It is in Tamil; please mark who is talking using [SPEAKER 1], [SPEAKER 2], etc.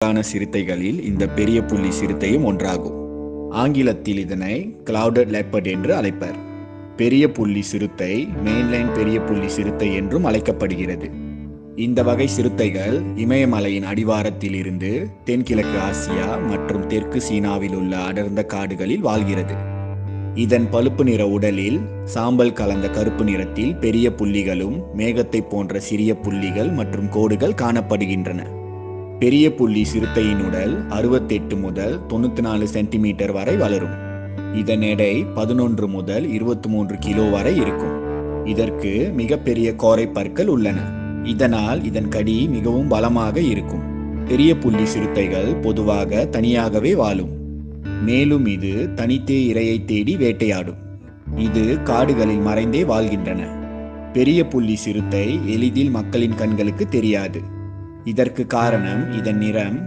[SPEAKER 1] ஆபத்தான சிறுத்தைகளில் இந்த பெரிய புள்ளி சிறுத்தையும் ஒன்றாகும். ஆங்கிலத்தில் இதனை கிளவுடட் லெப்பர்ட் என்று அழைப்பர். பெரிய புள்ளி சிறுத்தை மெயின்லைன் பெரிய புள்ளி சிறுத்தை என்றும் அழைக்கப்படுகிறது. இந்த வகை சிறுத்தைகள் இமயமலையின் அடிவாரத்தில் இருந்து தென்கிழக்கு ஆசியா மற்றும் தெற்கு சீனாவில் உள்ள அடர்ந்த காடுகளில் வாழ்கிறது. இதன் பழுப்பு நிற உடலில் சாம்பல் கலந்த கருப்பு நிறத்தில் பெரிய புள்ளிகளும் மேகத்தை போன்ற சிறிய புள்ளிகள் மற்றும் கோடுகள் காணப்படுகின்றன. பெரிய புள்ளி சிறுத்தையின் உடல் 68 முதல் 94 சென்டிமீட்டர் வரை வளரும். இதன் எடை 11 முதல் 23 கிலோ வரை இருக்கும். இதற்கு மிகப்பெரிய கோரை பற்கள் உள்ளன. இதனால் இதன் கடி மிகவும் பலமாக இருக்கும். பெரிய புள்ளி சிறுத்தைகள் பொதுவாக தனியாகவே வாழும். மேலும் இது தனித்தே இரையை தேடி வேட்டையாடும். இது காடுகளில் மறைந்தே வாழ்கின்றன. பெரிய புள்ளி சிறுத்தை எளிதில் மக்களின் கண்களுக்கு தெரியாது. இதற்கு காரணம் இதன் நிறம்